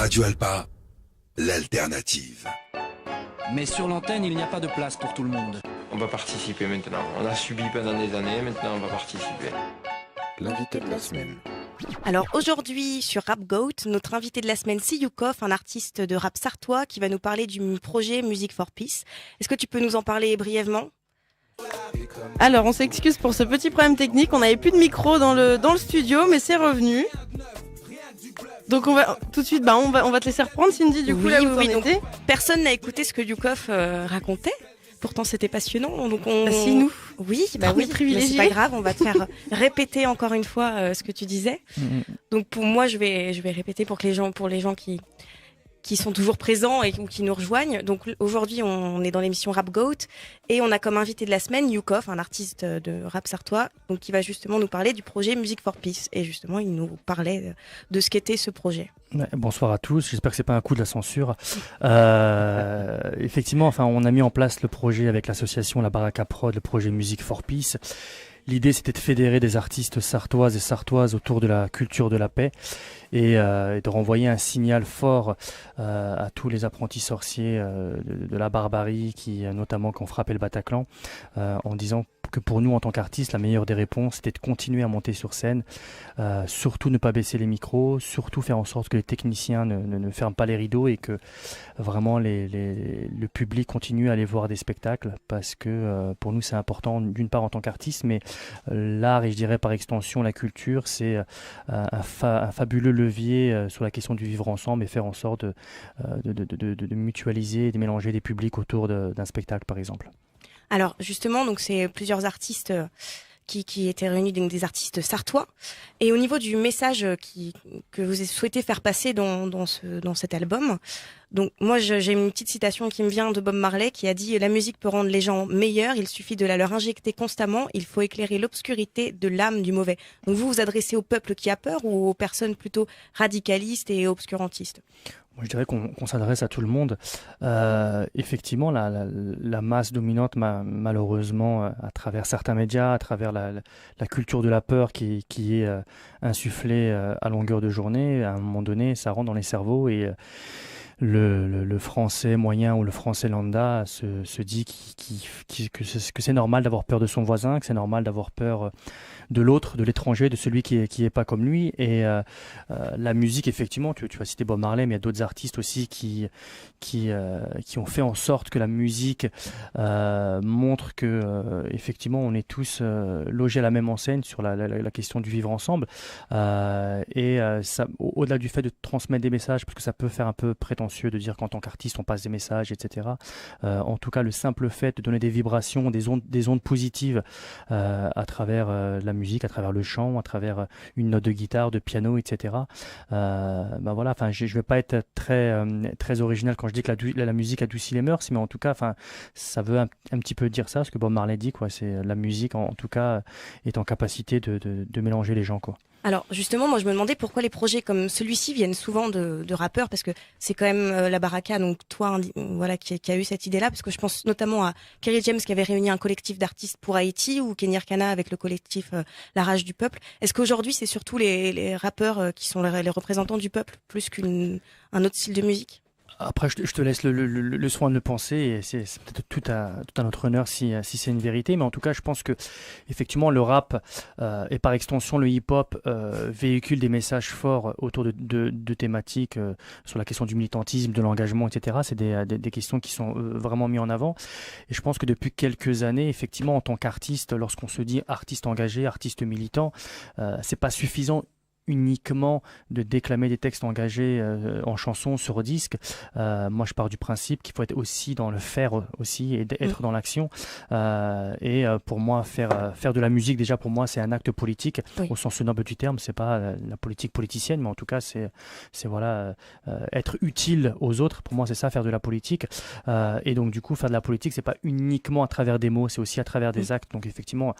Radio Alpa, l'alternative. Mais sur l'antenne, il n'y a pas de place pour tout le monde. On va participer maintenant. On a subi pendant des années, maintenant on va participer. L'invité de la semaine. Alors aujourd'hui sur Rap Goat, notre invité de la semaine c'est Youkov, un artiste de rap sartois qui va nous parler du projet Music for Peace. Est-ce que tu peux nous en parler brièvement ? Alors on s'excuse pour ce petit problème technique, on n'avait plus de micro dans le studio mais c'est revenu. Donc on va tout de suite, on va te laisser reprendre Cindy du coup là où on était. Personne n'a écouté ce que Youkov racontait. Pourtant c'était passionnant. Donc si nous. Oui, privilégiés. C'est pas grave, on va te faire répéter encore une fois ce que tu disais. Donc pour moi je vais répéter pour les gens qui sont toujours présents ou qui nous rejoignent. Donc aujourd'hui, on est dans l'émission Rap Goat et on a comme invité de la semaine Youkov, un artiste de rap sartois, donc qui va justement nous parler du projet Music for Peace. Et justement, il nous parlait de ce qu'était ce projet. Bonsoir à tous, j'espère que c'est pas un coup de la censure. Effectivement, on a mis en place le projet avec l'association La Baraka Prod, le projet Music for Peace. L'idée, c'était de fédérer des artistes sartoises et sartoises autour de la culture de la paix et de renvoyer un signal fort à tous les apprentis sorciers de la barbarie qui ont frappé le Bataclan, en disant que pour nous, en tant qu'artistes, la meilleure des réponses, c'était de continuer à monter sur scène, surtout ne pas baisser les micros, surtout faire en sorte que les techniciens ne ferment pas les rideaux et que vraiment le public continue à aller voir des spectacles, parce que pour nous, c'est important d'une part en tant qu'artiste, mais l'art et je dirais par extension la culture, c'est un fabuleux levier sur la question du vivre ensemble et faire en sorte de mutualiser et de mélanger des publics autour d'un spectacle par exemple. Alors justement, donc c'est plusieurs artistes qui étaient réunis, donc des artistes sartois. Et au niveau du message que vous souhaitez faire passer dans cet album, donc moi j'ai une petite citation qui me vient de Bob Marley qui a dit « La musique peut rendre les gens meilleurs, il suffit de la leur injecter constamment, il faut éclairer l'obscurité de l'âme du mauvais ». Donc vous adressez au peuple qui a peur ou aux personnes plutôt radicalistes et obscurantistes ? Moi, je dirais qu'on s'adresse à tout le monde. Effectivement, la masse dominante, malheureusement, à travers certains médias, à travers la culture de la peur qui est insufflée à longueur de journée, à un moment donné, ça rentre dans les cerveaux et le français moyen ou le français lambda se dit que c'est normal d'avoir peur de son voisin, que c'est normal d'avoir peur de l'autre, de l'étranger, de celui qui est pas comme lui. Et la musique, effectivement, tu vas citer Bob Marley, mais il y a d'autres artistes aussi qui ont fait en sorte que la musique montre que effectivement on est tous logés à la même enseigne sur la question du vivre ensemble. Ça, au-delà du fait de transmettre des messages, parce que ça peut faire un peu prétentieux de dire qu'en tant qu'artiste on passe des messages, etc. En tout cas, le simple fait de donner des vibrations, des ondes positives à travers la musique, à travers le chant, à travers une note de guitare, de piano, etc. Je vais pas être très original quand je dis que la musique adoucit les mœurs, mais en tout cas, ça veut un petit peu dire ça, ce que Bob Marley dit, quoi. C'est la musique, en tout cas, est en capacité de mélanger les gens, quoi. Alors justement, moi je me demandais pourquoi les projets comme celui-ci viennent souvent de rappeurs, parce que c'est quand même la Baraka, donc toi, qui a eu cette idée-là, parce que je pense notamment à Kerry James qui avait réuni un collectif d'artistes pour Haïti, ou Kenny Arcana avec le collectif La Rage du Peuple. Est-ce qu'aujourd'hui c'est surtout les rappeurs qui sont les représentants du peuple plus qu'un autre style de musique ? Après, je te laisse le soin de le penser, et c'est peut-être tout à notre honneur si c'est une vérité, mais en tout cas, je pense que effectivement le rap et par extension le hip-hop véhicule des messages forts autour de thématiques sur la question du militantisme, de l'engagement, etc. C'est des questions qui sont vraiment mises en avant, et je pense que depuis quelques années, effectivement, en tant qu'artiste, lorsqu'on se dit artiste engagé, artiste militant, c'est pas suffisant uniquement de déclamer des textes engagés en chanson sur disque. Moi, je pars du principe qu'il faut être aussi dans le faire aussi et être dans l'action. Pour moi, faire de la musique, déjà pour moi, c'est un acte politique au sens noble du terme. C'est pas la politique politicienne, mais en tout cas, c'est être utile aux autres. Pour moi, c'est ça, faire de la politique. Et donc, du coup, faire de la politique, c'est pas uniquement à travers des mots, c'est aussi à travers des actes. Donc, effectivement,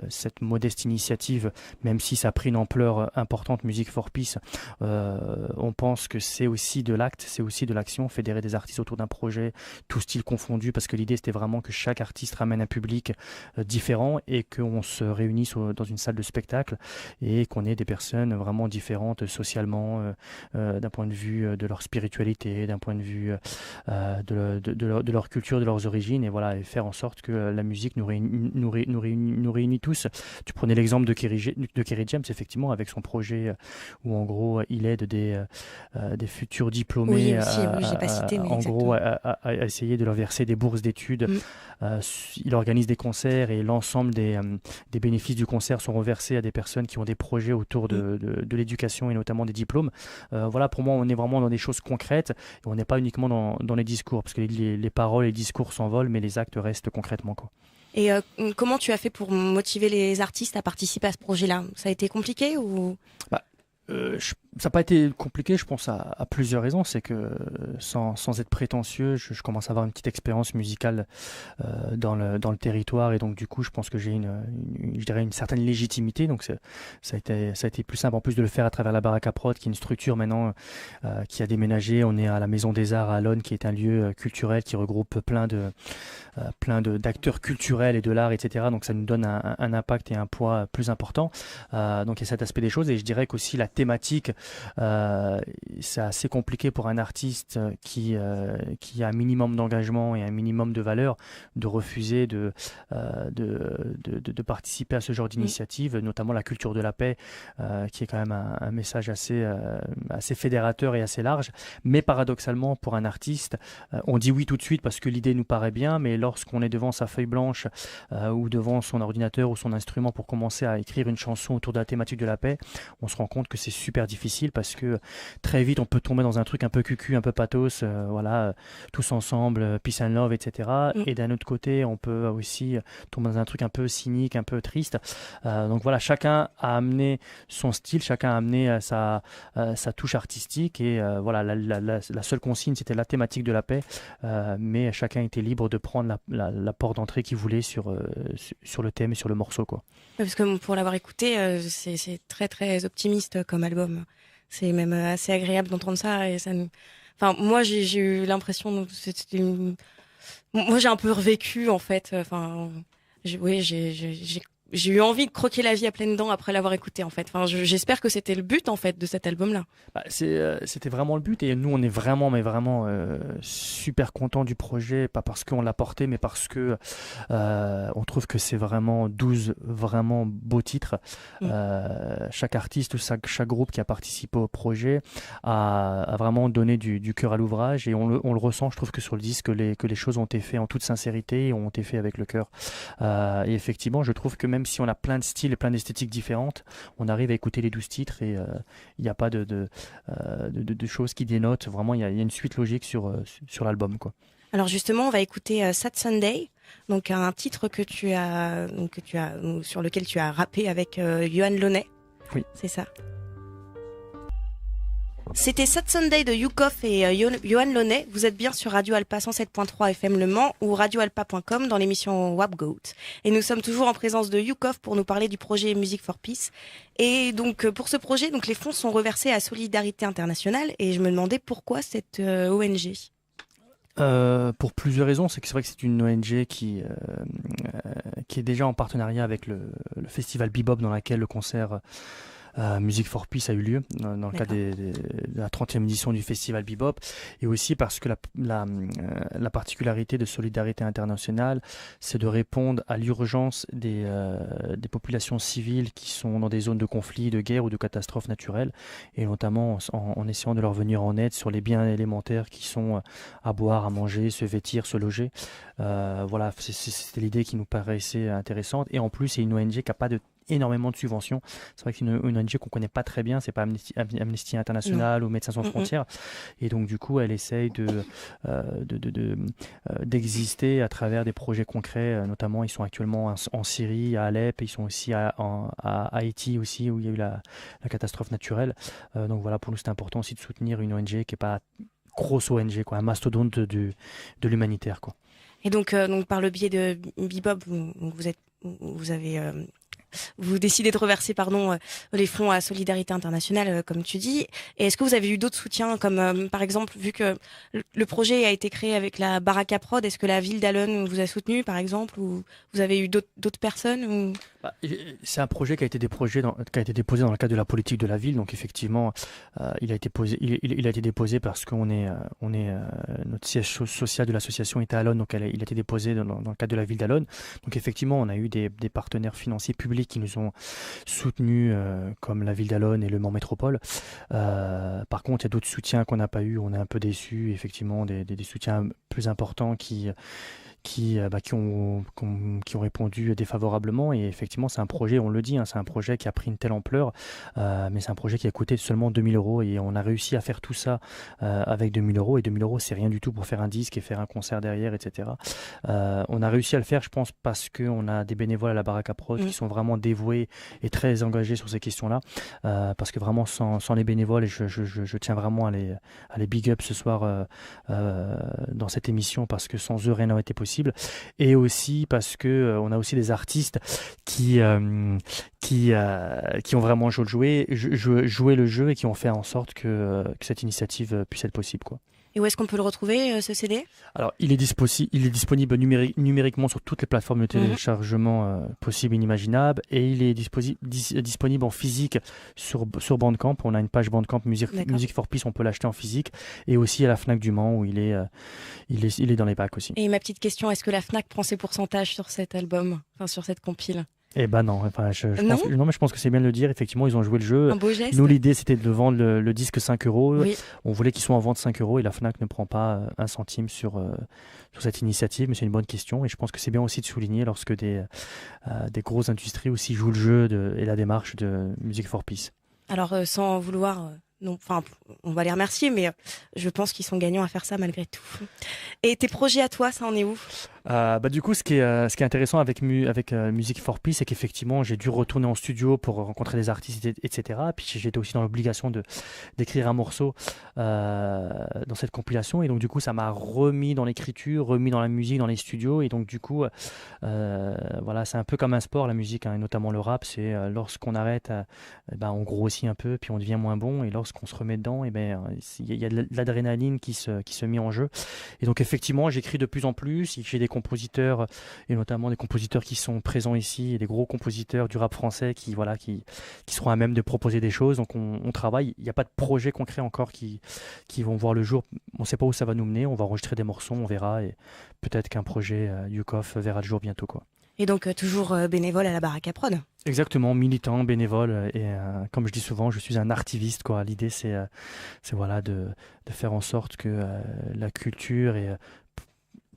cette modeste initiative, même si ça a pris une ampleur importante importante, Music for Peace, on pense que c'est aussi de l'acte, c'est aussi de l'action, fédérer des artistes autour d'un projet, tout style confondu, parce que l'idée c'était vraiment que chaque artiste ramène un public différent et qu'on se réunisse dans une salle de spectacle et qu'on ait des personnes vraiment différentes socialement, d'un point de vue de leur spiritualité, d'un point de vue de leur culture, de leurs origines, et voilà, et faire en sorte que la musique nous réunit tous. Tu prenais l'exemple de Kerry James, effectivement, avec son projet où en gros il aide des futurs diplômés oui, aussi, oui, j'ai pas cité, mais en exactement. gros à essayer de leur verser des bourses d'études. Il organise des concerts et l'ensemble des bénéfices du concert sont reversés à des personnes qui ont des projets autour de l'éducation et notamment des diplômes. Voilà, pour moi, on est vraiment dans des choses concrètes et on n'est pas uniquement dans les discours, parce que les paroles et les discours s'envolent, mais les actes restent concrètement, quoi. Et comment tu as fait pour motiver les artistes à participer à ce projet-là? Ça a été compliqué ou? Ça n'a pas été compliqué, je pense, à plusieurs raisons. C'est que sans être prétentieux, je commence à avoir une petite expérience musicale dans le territoire, et donc du coup je pense que j'ai je dirais une certaine légitimité, donc ça a été plus simple en plus de le faire à travers la Baraque à Prod, qui est une structure maintenant qui a déménagé. On est à la Maison des Arts à Lonne, qui est un lieu culturel qui regroupe plein d'acteurs culturels et de l'art, etc. Donc ça nous donne un impact et un poids plus important. Donc il y a cet aspect des choses, et je dirais qu'aussi la thématique, c'est assez compliqué pour un artiste qui a un minimum d'engagement et un minimum de valeur de refuser de participer à ce genre d'initiative, notamment la culture de la paix, qui est quand même un message assez fédérateur et assez large. Mais paradoxalement, pour un artiste, on dit oui tout de suite parce que l'idée nous paraît bien, mais lorsqu'on est devant sa feuille blanche ou devant son ordinateur ou son instrument pour commencer à écrire une chanson autour de la thématique de la paix, on se rend compte que c'est super difficile, parce que très vite on peut tomber dans un truc un peu cucu, un peu pathos, voilà, tous ensemble, peace and love, etc. Et d'un autre côté, on peut aussi tomber dans un truc un peu cynique, un peu triste. Donc voilà, chacun a amené son style, chacun a amené sa touche artistique, et voilà, la seule consigne, c'était la thématique de la paix, mais chacun était libre de prendre la porte d'entrée qu'il voulait sur le thème et sur le morceau, quoi. Parce que pour l'avoir écouté, c'est très très optimiste comme album. C'est même assez agréable d'entendre ça, et ça enfin, moi j'ai eu l'impression que c'était moi j'ai un peu revécu en fait. Enfin, j'ai eu envie de croquer la vie à pleines dents après l'avoir écouté, en fait. Enfin, j'espère que c'était le but en fait de cet album-là. C'était vraiment le but, et nous on est vraiment super contents du projet, pas parce qu'on l'a porté, mais parce que on trouve que c'est vraiment 12 vraiment beaux titres. Chaque artiste, chaque groupe qui a participé au projet a vraiment donné du cœur à l'ouvrage, et on le ressent, je trouve, que sur le disque, que les choses ont été faites en toute sincérité et ont été faites avec le cœur. Et effectivement, je trouve que même si on a plein de styles et plein d'esthétiques différentes, on arrive à écouter les 12 titres, et il n'y a pas de choses qui dénotent. Vraiment, il y a une suite logique sur l'album, quoi. Alors justement, on va écouter Sad Sunday, donc un titre sur lequel tu as rappé avec Yohan Launay. Oui. C'est ça. C'était Sad Sunday de Yukoff et Yohan Launay. Vous êtes bien sur Radio Alpa 107.3 FM Le Mans ou radioalpa.com dans l'émission WAP Goat. Et nous sommes toujours en présence de Yukoff pour nous parler du projet Music for Peace. Et donc pour ce projet, donc les fonds sont reversés à Solidarité Internationale, et je me demandais pourquoi cette ONG. Pour plusieurs raisons. C'est vrai que c'est une ONG qui est déjà en partenariat avec le festival Bebop, dans lequel le concert Music for Peace a eu lieu dans le cadre de la 30e édition du festival Bebop, et aussi parce que la particularité de Solidarité Internationale, c'est de répondre à l'urgence des populations civiles qui sont dans des zones de conflit, de guerre ou de catastrophes naturelles, et notamment en essayant de leur venir en aide sur les biens élémentaires qui sont à boire, à manger, se vêtir, se loger. Voilà, c'était l'idée qui nous paraissait intéressante, et en plus c'est une ONG qui n'a pas énormément de subventions. C'est vrai que c'est une ONG qu'on connaît pas très bien, c'est pas Amnesty International ou Médecins sans frontières, et donc du coup elle essaye d'exister à travers des projets concrets, notamment ils sont actuellement en Syrie, à Alep, et ils sont aussi à Haïti aussi, où il y a eu la catastrophe naturelle. Donc voilà, pour nous c'est important aussi de soutenir une ONG qui est pas grosse ONG, quoi, un mastodonte de l'humanitaire, quoi. Et donc par le biais de Bebop, vous avez vous décidez de reverser les fonds à Solidarité Internationale, comme tu dis. Et est-ce que vous avez eu d'autres soutiens, comme par exemple, vu que le projet a été créé avec la Baraka Prod, est-ce que la ville d'Allonne vous a soutenu, par exemple, ou vous avez eu d'autres personnes ou... C'est un projet qui a été déposé dans le cadre de la politique de la ville. Donc effectivement, il a été déposé parce qu'on est notre siège social de l'association est à Allonne, donc il a été déposé dans le cadre de la ville d'Allonne. Donc effectivement, on a eu des partenaires financiers publics qui nous ont soutenus, comme la ville d'Allonne et Le Mans Métropole. Par contre, il y a d'autres soutiens qu'on n'a pas eu. On est un peu déçus, effectivement, des soutiens plus importants qui ont répondu défavorablement. Et effectivement, c'est un projet, on le dit, c'est un projet qui a pris une telle ampleur, mais c'est un projet qui a coûté seulement 2 000 euros, et on a réussi à faire tout ça avec 2 000 euros, et 2 000 euros, c'est rien du tout pour faire un disque et faire un concert derrière, etc. On a réussi à le faire, je pense, parce qu'on a des bénévoles à la Baraka Prod qui sont vraiment dévoués et très engagés sur ces questions-là, parce que vraiment, sans les bénévoles, et je tiens vraiment à les big up ce soir dans cette émission, parce que sans eux, rien n'aurait été possible. Et aussi parce que on a aussi des artistes qui ont vraiment joué le jeu et qui ont fait en sorte que cette initiative puisse être possible, quoi. Et où est-ce qu'on peut le retrouver, ce CD ? Alors, il est disponible numériquement sur toutes les plateformes de téléchargement possibles et inimaginables, et il est disponible en physique sur Bandcamp. On a une page Bandcamp Music for Peace, on peut l'acheter en physique, et aussi à la Fnac du Mans, où il est dans les packs aussi. Et ma petite question, est-ce que la Fnac prend ses pourcentages sur cet album, enfin sur cette compile ? Eh ben non, enfin, je pense que c'est bien de le dire. Effectivement, ils ont joué le jeu. Un beau geste. Nous, l'idée, c'était de vendre le disque 5 euros. Oui. On voulait qu'il soit en vente 5 euros, et la Fnac ne prend pas un centime sur cette initiative, mais c'est une bonne question. Et je pense que c'est bien aussi de souligner lorsque des grosses industries aussi jouent le jeu et la démarche de Music for Peace. Alors, sans vouloir... non, enfin, on va les remercier, mais je pense qu'ils sont gagnants à faire ça malgré tout. Et tes projets à toi, ça en est où ? Du coup, ce qui est intéressant avec Music for Peace, c'est qu'effectivement, j'ai dû retourner en studio pour rencontrer des artistes, etc. Puis j'étais aussi dans l'obligation d'écrire un morceau dans cette compilation. Et donc, du coup, ça m'a remis dans l'écriture, remis dans la musique, dans les studios. Et donc, du coup, voilà, c'est un peu comme un sport, la musique, et notamment le rap. C'est lorsqu'on arrête, on grossit un peu, puis on devient moins bon. Et lorsqu'on se remet dedans, il y a de l'adrénaline qui se met en jeu. Et donc, effectivement, j'écris de plus en plus. J'ai des compositeurs, et notamment des compositeurs qui sont présents ici, et des gros compositeurs du rap français qui seront à même de proposer des choses. Donc on travaille. Il n'y a pas de projet concret encore qui vont voir le jour. On ne sait pas où ça va nous mener. On va enregistrer des morceaux, on verra, et peut-être qu'un projet Yukof verra le jour bientôt, quoi. Et donc toujours bénévole à la Baraka Prod. Exactement, militant, bénévole, et comme je dis souvent, je suis un artiviste, quoi. L'idée, c'est voilà, de faire en sorte que la culture et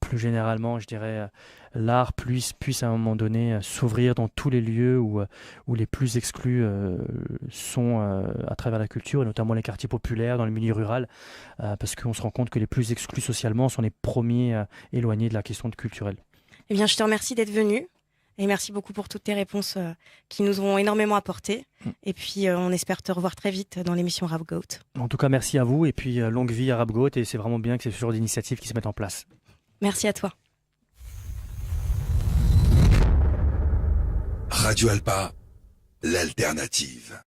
plus généralement, je dirais, l'art puisse à un moment donné s'ouvrir dans tous les lieux où les plus exclus sont à travers la culture, et notamment les quartiers populaires, dans le milieu rural, parce qu'on se rend compte que les plus exclus socialement sont les premiers éloignés de la question culturelle. Eh bien, je te remercie d'être venu, et merci beaucoup pour toutes tes réponses qui nous ont énormément apporté. Et puis, on espère te revoir très vite dans l'émission Rap Goat. En tout cas, merci à vous, et puis longue vie à Rap Goat, et c'est vraiment bien que ce genre d'initiatives qui se mettent en place. Merci à toi. Radio Alpa, l'alternative.